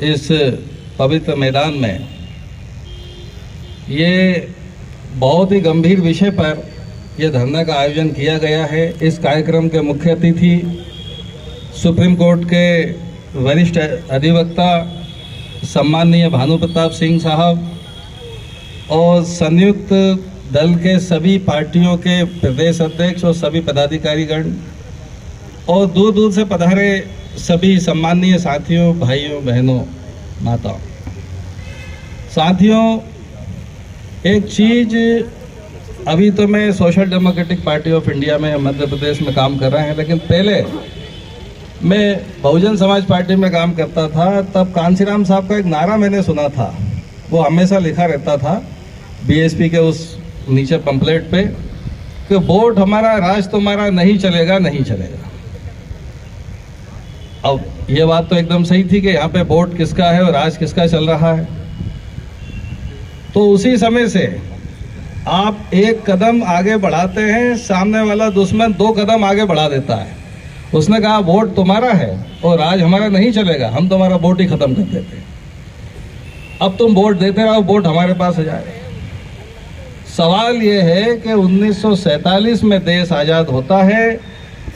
इस पवित्र मैदान में ये बहुत ही गंभीर विषय पर यह धरना का आयोजन किया गया है। इस कार्यक्रम के मुख्य अतिथि सुप्रीम कोर्ट के वरिष्ठ अधिवक्ता सम्माननीय भानु प्रताप सिंह साहब और संयुक्त दल के सभी पार्टियों के प्रदेश अध्यक्ष और सभी पदाधिकारीगण और दूर दूर से पधारे सभी सम्माननीय साथियों, भाइयों, बहनों, माताओं। साथियों, एक चीज़, अभी तो मैं social democratic party of India में मध्य प्रदेश में काम कर रहे हैं, लेकिन पहले मैं बहुजन समाज पार्टी में काम करता था। तब कांशीराम साहब का एक नारा मैंने सुना था, वो हमेशा लिखा रहता था बीएसपी के उस नीचे पंपलेट पे कि वोट हमारा, राज तुम्हारा, नहीं चलेगा, नहीं चलेगा। अब ये बात तो एकदम सही थी कि यहाँ पे वोट किसका है और राज किसका चल रहा है। तो उसी समय से आप एक कदम आगे बढ़ाते हैं, सामने वाला दुश्मन 2 कदम आगे बढ़ा देता है। उसने कहा वोट तुम्हारा है और राज हमारा नहीं चलेगा, हम तुम्हारा वोट ही खत्म कर देते हैं। अब तुम वोट देते रहो, वोट हमारे पास आ जाए। सवाल ये है कि 1947 में देश आज़ाद होता है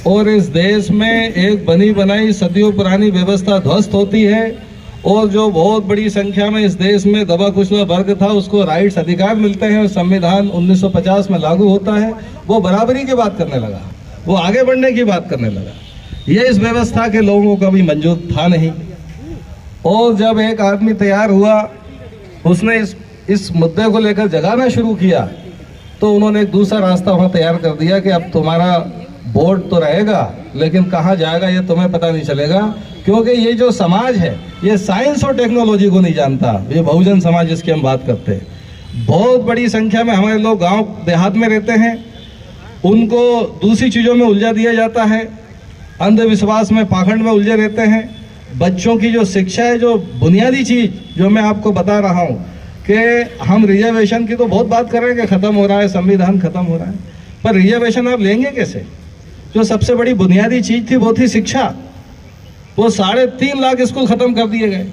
और इस देश में एक बनी बनाई सदियों पुरानी व्यवस्था ध्वस्त होती है और जो बहुत बड़ी संख्या में इस देश में दबा कुचला वर्ग था उसको राइट्स, अधिकार मिलते हैं और संविधान 1950 में लागू होता है। वो बराबरी की बात करने लगा, वो आगे बढ़ने की बात करने लगा। ये इस व्यवस्था के लोगों का भी मंजूर था नहीं। और जब एक आदमी तैयार हुआ, उसने इस मुद्दे को लेकर जगाना शुरू किया, तो उन्होंने एक दूसरा रास्ता वहाँ तैयार कर दिया कि अब तुम्हारा वोट तो रहेगा लेकिन कहाँ जाएगा ये तुम्हें पता नहीं चलेगा, क्योंकि ये जो समाज है ये साइंस और टेक्नोलॉजी को नहीं जानता। ये बहुजन समाज जिसकी हम बात करते हैं, बहुत बड़ी संख्या में हमारे लोग गांव देहात में रहते हैं, उनको दूसरी चीज़ों में उलझा दिया जाता है, अंधविश्वास में, पाखंड में उलझे रहते हैं। बच्चों की जो शिक्षा है, जो बुनियादी चीज़ जो मैं आपको बता रहा हूँ कि हम रिजर्वेशन की तो बहुत बात कर रहे हैं कि ख़त्म हो रहा है, संविधान ख़त्म हो रहा है, पर रिजर्वेशन आप लेंगे कैसे? जो सबसे बड़ी बुनियादी चीज़ थी वो थी शिक्षा। वो 3.5 लाख स्कूल ख़त्म कर दिए गए।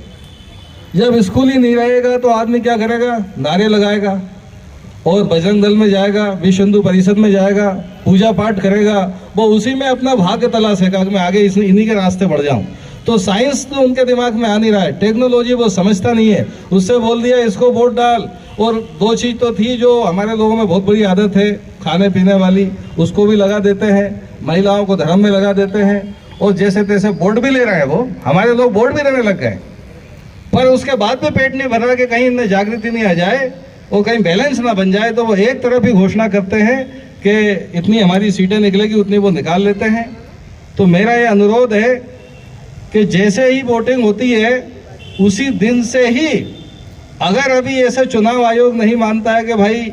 जब स्कूल ही नहीं रहेगा तो आदमी क्या करेगा? नारे लगाएगा और बजरंग दल में जाएगा, विश्व हिंदू परिषद में जाएगा, पूजा पाठ करेगा, वो उसी में अपना भाग्य तलाशेगा कि मैं आगे इन्हीं के रास्ते बढ़ जाऊं। तो साइंस तो उनके दिमाग में आ नहीं रहा है, टेक्नोलॉजी वो समझता नहीं है। उससे बोल दिया इसको वोट डाल। और 2 चीज़ तो थी जो हमारे लोगों में बहुत बड़ी आदत है, खाने पीने वाली, उसको भी लगा देते हैं, महिलाओं को धर्म में लगा देते हैं और जैसे तैसे वोट भी ले रहे हैं। वो हमारे लोग वोट भी देने लग गए, पर उसके बाद भी पेट नहीं भर रहा कि कहीं इनमें जागृति नहीं आ जाए और कहीं बैलेंस ना बन जाए। तो वो एक तरफ ही घोषणा करते हैं कि इतनी हमारी सीटें निकलेगी, उतनी वो निकाल लेते हैं। तो मेरा ये अनुरोध है कि जैसे ही वोटिंग होती है उसी दिन से ही, अगर अभी ऐसे चुनाव आयोग नहीं मानता है कि भाई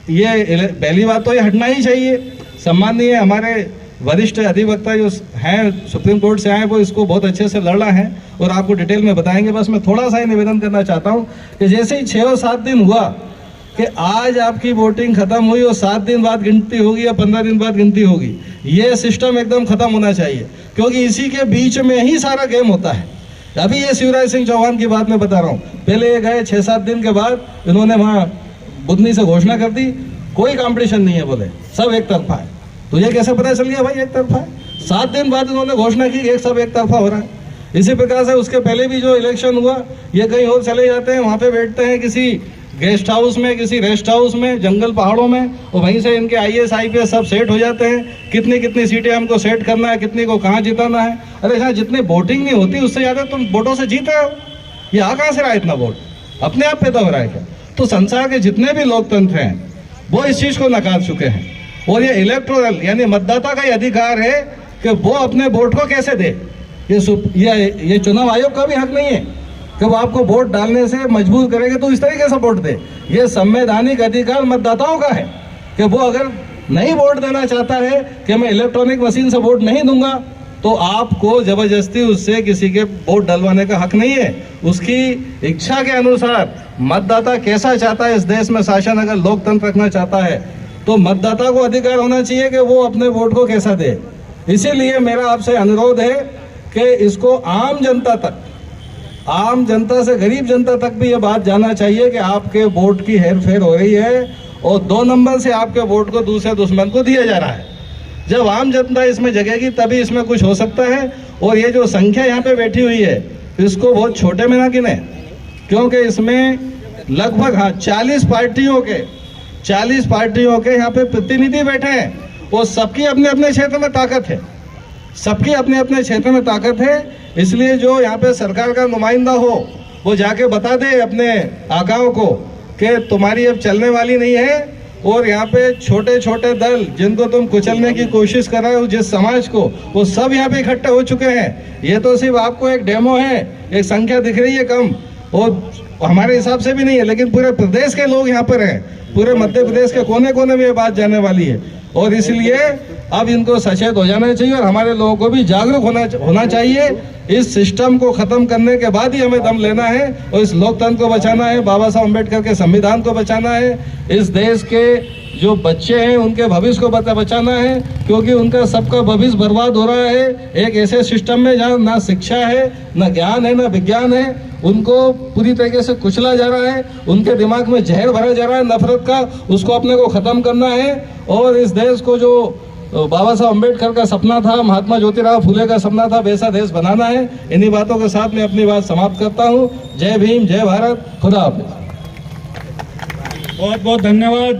ये पहली बात तो ये हटना ही चाहिए। सम्माननीय हमारे वरिष्ठ अधिवक्ता जो हैं सुप्रीम कोर्ट से आए, वो इसको बहुत अच्छे से लड़ रहे हैं और आपको डिटेल में बताएंगे। बस मैं थोड़ा सा ही निवेदन करना चाहता हूँ कि जैसे ही 6 और 7 दिन हुआ कि आज आपकी वोटिंग खत्म हुई और 7 दिन बाद गिनती होगी या 15 दिन बाद गिनती होगी, ये सिस्टम एकदम खत्म होना चाहिए, क्योंकि इसी के बीच में ही सारा गेम होता है। अभी ये शिवराज सिंह चौहान की बात मैं बता रहा हूँ, पहले ये गए 6-7 दिन के बाद इन्होंने वहाँ बुधनी से घोषणा कर दी, कोई कंपटीशन नहीं है, बोले सब एक तरफा है। तुझे कैसे पता चल गया भाई एक तरफा है? 7 दिन बाद इन्होंने घोषणा की कि सब एक तरफा हो रहा है। इसी प्रकार से उसके पहले भी जो इलेक्शन हुआ, ये कहीं और चले जाते हैं, वहाँ पे बैठते हैं किसी गेस्ट हाउस में, किसी रेस्ट हाउस में, जंगल पहाड़ों में, और वहीं से इनके IAS IPS सब सेट हो जाते हैं। कितनी सीटें हमको सेट करना है, कितनी को कहाँ जिताना है। अरे यहाँ जितनी वोटिंग नहीं होती उससे ज़्यादा तुम वोटों से जीत रहे हो। ये आ कहाँ से रहा है इतना वोट? अपने आप पैदा हो रहा है क्या? तो संसार के जितने भी लोकतंत्र हैं वो इस चीज़ को नकार चुके हैं। और ये इलेक्टोरल यानी मतदाता का ही अधिकार है कि वो अपने वोट को कैसे दे। ये चुनाव आयोग का भी हक नहीं है कि वो आपको वोट डालने से मजबूर करेंगे तो इस तरीके से वोट दे। ये संवैधानिक अधिकार मतदाताओं का है कि वो अगर नहीं वोट देना चाहता है कि मैं इलेक्ट्रॉनिक मशीन से वोट नहीं दूंगा, तो आपको जबरदस्ती उससे किसी के वोट डलवाने का हक नहीं है। उसकी इच्छा के अनुसार मतदाता कैसा चाहता है इस देश में शासन, अगर लोकतंत्र रखना चाहता है तो मतदाता को अधिकार होना चाहिए कि वो अपने वोट को कैसा दे। इसीलिए मेरा आपसे अनुरोध है कि इसको आम जनता तक, आम जनता से गरीब जनता तक भी ये बात जानना चाहिए कि आपके वोट की हेर फेर हो रही है और 2 नंबर से आपके वोट को दूसरे दुश्मन को दिया जा रहा है। जब आम जनता इसमें जगेगी तभी इसमें कुछ हो सकता है। और ये जो संख्या यहाँ पे बैठी हुई है इसको बहुत छोटे में ना गिने, क्योंकि इसमें लगभग 40 पार्टियों के यहाँ पे प्रतिनिधि बैठे हैं और सबकी अपने अपने क्षेत्र में ताकत है, सबकी अपने अपने क्षेत्र में ताकत है। इसलिए जो यहाँ पे सरकार का नुमाइंदा हो वो जाके बता दे अपने आकाओं को कि तुम्हारी अब चलने वाली नहीं है। और यहाँ पे छोटे छोटे दल जिनको तुम कुचलने की कोशिश कर रहे हो जिस समाज को, वो सब यहाँ पे इकट्ठे हो चुके हैं। ये तो सिर्फ आपको एक डेमो है, एक संख्या दिख रही है कम, और हमारे हिसाब से भी नहीं है, लेकिन पूरे प्रदेश के लोग यहाँ पर हैं, पूरे मध्य प्रदेश के कोने कोने में ये बात जाने वाली है। और इसलिए अब इनको सचेत हो जाना चाहिए और हमारे लोगों को भी जागरूक होना चाहिए। इस सिस्टम को खत्म करने के बाद ही हमें दम लेना है और इस लोकतंत्र को बचाना है, बाबा साहब अम्बेडकर के संविधान को बचाना है, इस देश के जो बच्चे हैं उनके भविष्य को बचाना है, क्योंकि उनका सबका भविष्य बर्बाद हो रहा है एक ऐसे सिस्टम में जहाँ ना शिक्षा है, ना ज्ञान है, ना विज्ञान है। उनको पूरी तरीके से कुचला जा रहा है, उनके दिमाग में जहर भरा जा रहा है नफरत का, उसको अपने को खत्म करना है। और इस देश को जो बाबा साहब अम्बेडकर का सपना था, महात्मा ज्योतिराव फुले का सपना था, वैसा देश बनाना है। इन्हीं बातों के साथ मैं अपनी बात समाप्त करता हूँ। जय भीम, जय भारत, खुदा हाफिज। बहुत बहुत धन्यवाद।